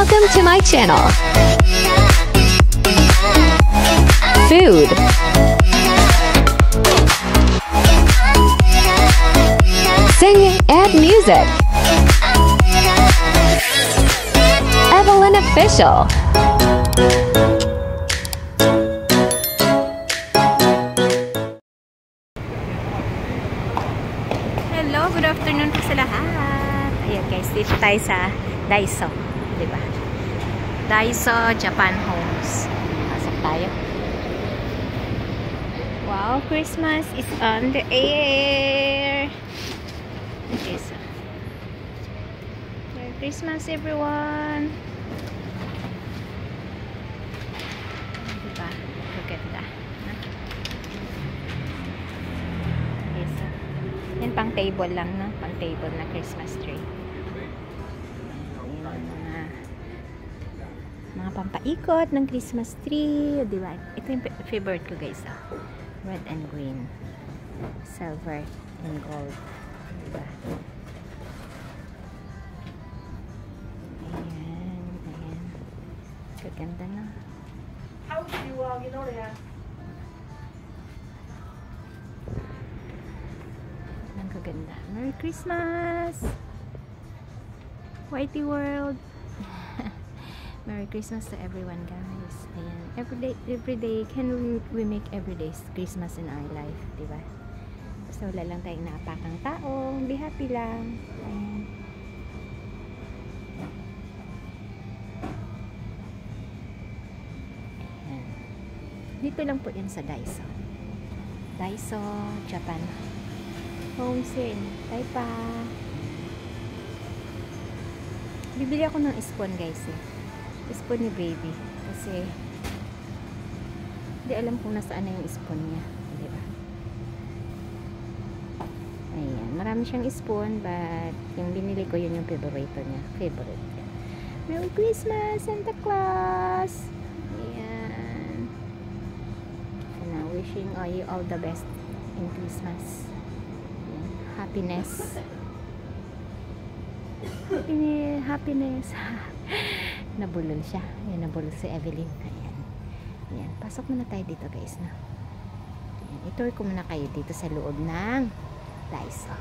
Welcome to my channel. Food. Sing and music. Evelyn Official. Hello, good afternoon po sa lahat. Ayan guys, dito tayo sa Daiso, diba? Daiso Japan Homes. Pasok tayo. Wow, Christmas is on the air. Okay, so Merry Christmas everyone. Diba? Maganda. Okay, so yan pang table lang, no? Pang table na Christmas tree. Mga pampaikot ng Christmas tree, diba? Ito yung favorite ko guys, oh. Red and green, silver and gold, diba? Ayan, ayan, gaganda na. Ang gaganda. Merry Christmas, Whitey World. Merry Christmas to everyone, guys. Ayan. Every day, can we make every day Christmas in our life, diba? So, wala lang tayong naapakang tao. Be happy lang. Ayan. Ayan. Dito lang po yan sa Daiso. Daiso, Japan Homes in Taipa. Bibili ako ng spoon, guys, eh. Spoon ni baby kasi hindi alam kung nasaan na yung spoon niya, diba? Ayan, marami siyang spoon but yung binili ko yun yung favorite niya. Merry Christmas, Santa Claus. Ayan. And now wishing you all the best in Christmas. Ayan. Happiness. Nabulol siya. Ayan, nabulol si Evelyn. Ayan. Ayan. Pasok muna tayo dito, guys, na. Ayan. I-tour ko muna kayo dito sa loob ng Daiso.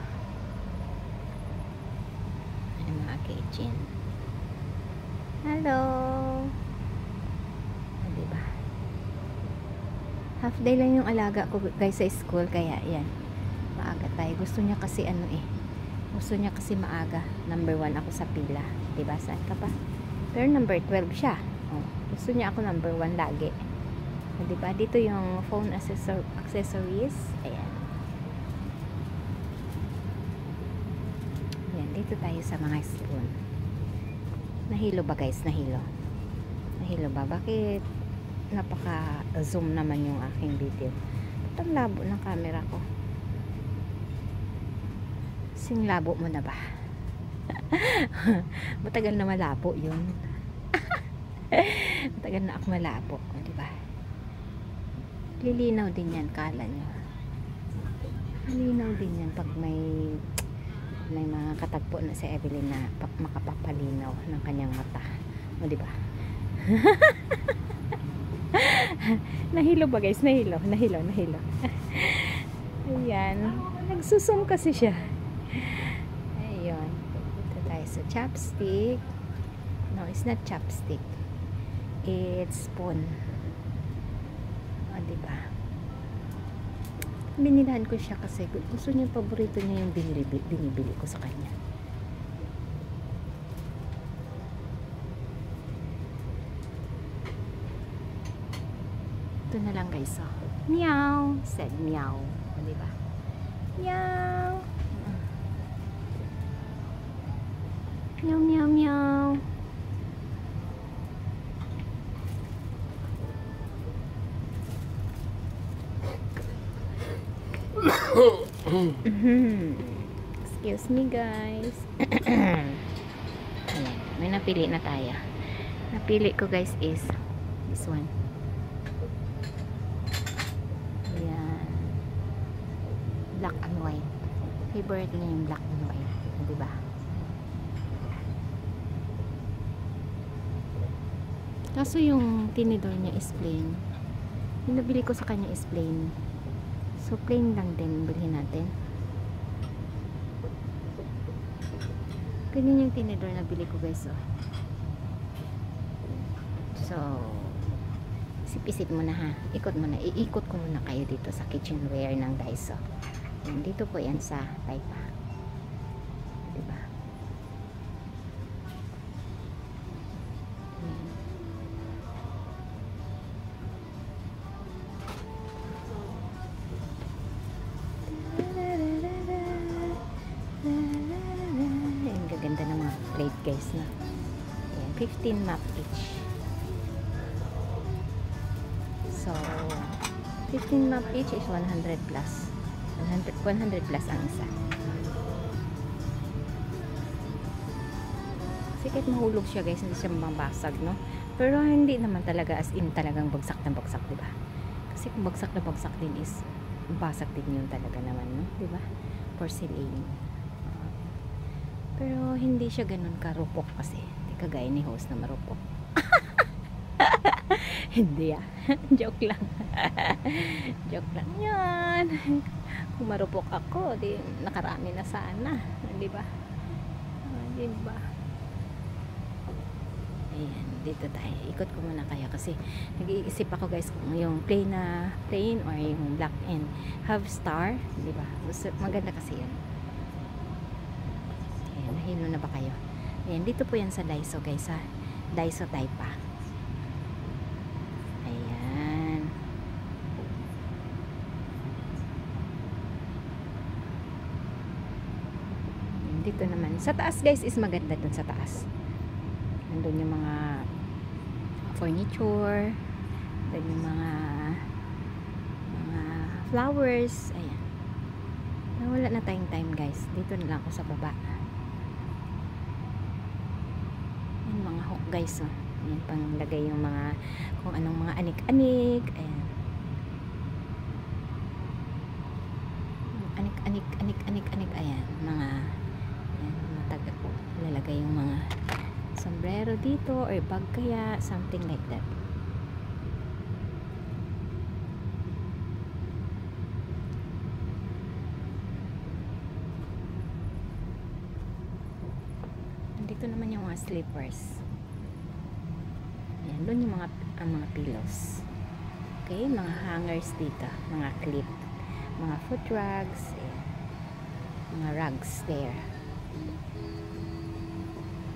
Ano mga kitchen. Hello. Diba? Half day lang yung alaga ko, guys, sa school. Kaya, ayan. Maaga tayo. Gusto niya kasi gusto niya kasi maaga. Number 1 ako sa pila. Diba? Saan ka pa? Pero number 12 siya. Oh, gusto niya ako number 1 lagi. O, diba? Dito yung phone accessories. Ayan. Ayan. Dito tayo sa mga spoon. Nahilo ba, guys? Nahilo. Nahilo ba? Bakit napaka-zoom naman yung aking video? Ba't ang labo ng camera ko? Sing labo mo na ba? Matagal na malabo yun. Matagal na ako malabo, diba? Lilinaw din yan, kala nyo. Lilinaw din yan pag may mga katagpo na si Evelyn na makapapalinaw ng kanyang mata. O, diba? Nahilo ba, guys? Nahilo. Ayan. Nagsusum kasi siya. So, chopstick. No, it's not chopstick. It's spoon. O, diba? Binilahan ko siya kasi gusto niya, paborito niya yung binibili ko sa kanya. Ito na lang, guys. So, meow. Said meow. O, diba? Meow. Meow, meow, meow. Excuse me, guys. May napili na tayo. Napili ko, guys, is this one. Ayan. Black and white. Favorite niya yung black and white. Diba? Kaso yung tinidor niya is plain. Yung nabili ko sa kanya is plain. So plain lang din bilhin natin. Ganyan yung tinidor na bili ko guys. Oh. So isip-isip mo na ha. Ikot mo na. Iikot ko muna kayo dito sa kitchenware ng Daiso. Dito po yan sa Taipa. Diba? Ang gaganda ng mga plate guys na. Ayan, 15 map each. So 15 map each is 100 plus. 100 plus ang isa. Kasi kahit mahulog siya guys, hindi siya mabasag, no? Pero hindi naman talaga as in talagang bagsak na bagsak, diba? Kasi kung bagsak na bagsak din is basag din yun talaga naman, no? Diba? Porcelain. Pero hindi siya ganun karupok kasi. Hindi kagaya ni host na marupok. Hindi joke lang. Joke lang yan. Kung marupok ako, di nakarami na sana. Di ba? Di ba? Ayan, dito tayo. Ikot ko muna kaya kasi nag-iisip ako guys kung yung plain or yung black and have star. Di ba? Maganda kasi yan. Ayan, nahilo na ba kayo? Ayan, dito po yan sa Daiso guys ha. Daiso Taipa. Dito naman sa taas guys is maganda dun sa taas. Nandun yung mga furniture, dun yung mga flowers. Ayan, wala na tayong time guys, dito na lang ako sa baba. Ayan, mga hook guys, oh. Ayan, panglagay yung mga kung anong mga anik-anik. Ayan, anik-anik. Ayan, mga lalagay yung mga sombrero dito or bag kaya, something like that. Dito naman yung mga slippers. Ayan, doon yung mga pillows. Okay, mga hangers dito, mga clip, mga foot rugs, ayan, mga rugs there.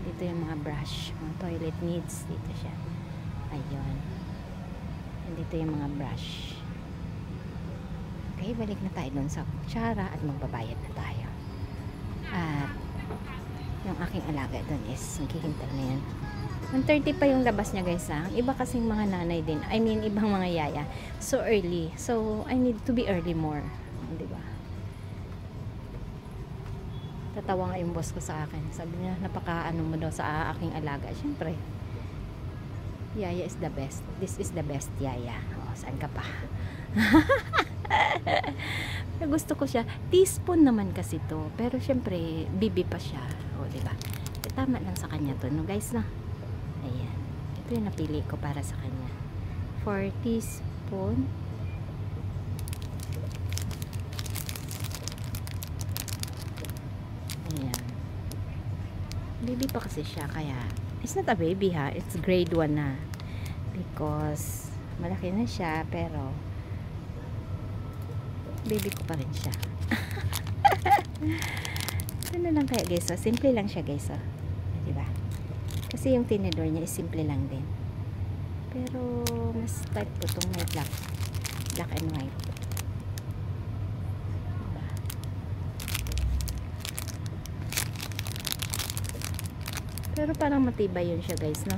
Dito yung mga brush, mga toilet needs, dito siya. Ayun. And dito yung mga brush. Okay, balik na tayo dun sa kutsara at magbabayad na tayo. At yung aking alaga dun is naghihintay na yan. 1:30 pa yung labas niya guys ha. Iba kasing mga nanay din, I mean ibang mga yaya, so early. So I need to be early more, diba? Tatawa nga yung boss ko sa akin. Sabi niya, napaka-ano mo daw sa aking alaga. Siyempre, yaya is the best. This is the best yaya. O, saan ka pa? Gusto ko siya. Teaspoon naman kasi to. Pero siyempre, bibi pa siya. O, diba? Tama lang sa kanya to, no guys, no? Ayan. Ito yung napili ko para sa kanya. 4 teaspoon. Ayan. Baby pa kasi siya, kaya it's not a baby ha, it's grade 1 na because malaki na siya, pero baby ko pa rin siya. Ano lang kaya guys, simple lang siya guys, diba? Kasi yung tinidor niya is simple lang din, pero mas type ko itong may black and white. Pero parang matibay yun siya guys, no?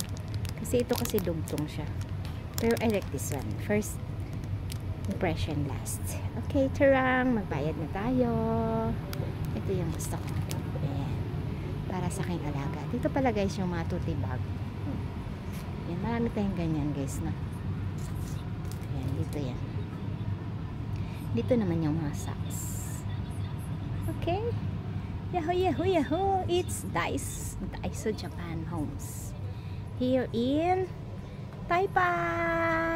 Kasi ito kasi dugtong siya. Pero I like this one. First impression last. Okay, tarang, magbayad na tayo. Ito yung gusto ko. Ayan. Para sa aking alaga. Dito pala guys yung mga tuti bag. Ayan, marami tayong ganyan guys, no? Ayan, dito yan. Dito naman yung mga socks. Okay. Yahoo, yahoo, yahoo! It's Daiso Japan Homes. Here in Taipa!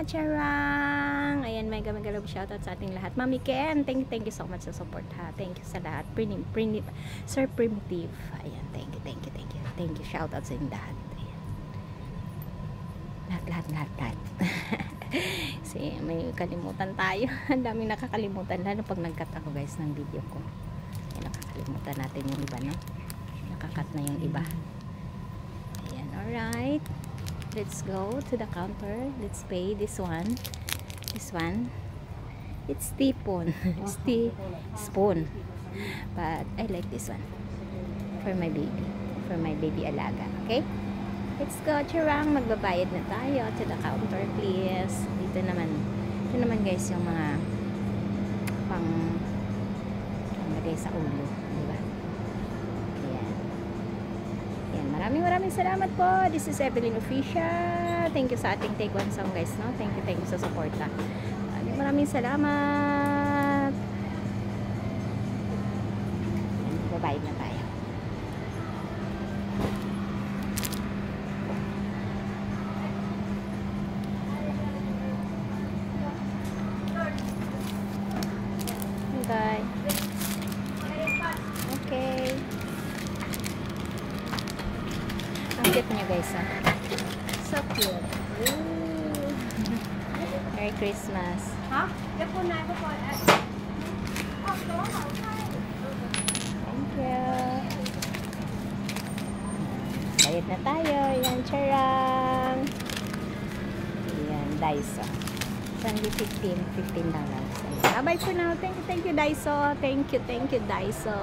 Charang! Ayan, mega love shoutout sa ating lahat. Mami Ken, thank you so much sa support ha. Thank you sa lahat. Sir Primitive. Ayan, thank you. Thank you, shoutout sa inyong lahat. Ayan. Lahat. Kasi may kalimutan tayo. Ang daming nakakalimutan. Lalo pag nag-cut ako guys ng video ko. Ayan, nakakalimutan natin yung iba, no? Nakakat na yung iba. Ayan, alright. Let's go to the counter. Let's pay this one. This one. It's teaspoon. It's teaspoon. But I like this one. For my baby. For my baby alaga. Okay? Let's go, Charang. Magbabayad na tayo. To the counter, please. Dito naman guys yung mga lagay sa ulo. Diba? Ayan. Maraming salamat po. This is Evelyn Official. Thank you sa ating Take One Song guys, no? Thank you sa suporta. Maraming salamat. Babayad na tayo. Okay. Ang cute niya guys, ha? So cute. Ooh. Merry Christmas. Hả? Cái phone này có còn ạ. Thank you. Bayad na tayo. Yan, Charang. Yan, Daiso. Only $15. Bye-bye for now. Thank you, Daiso. Thank you, Daiso.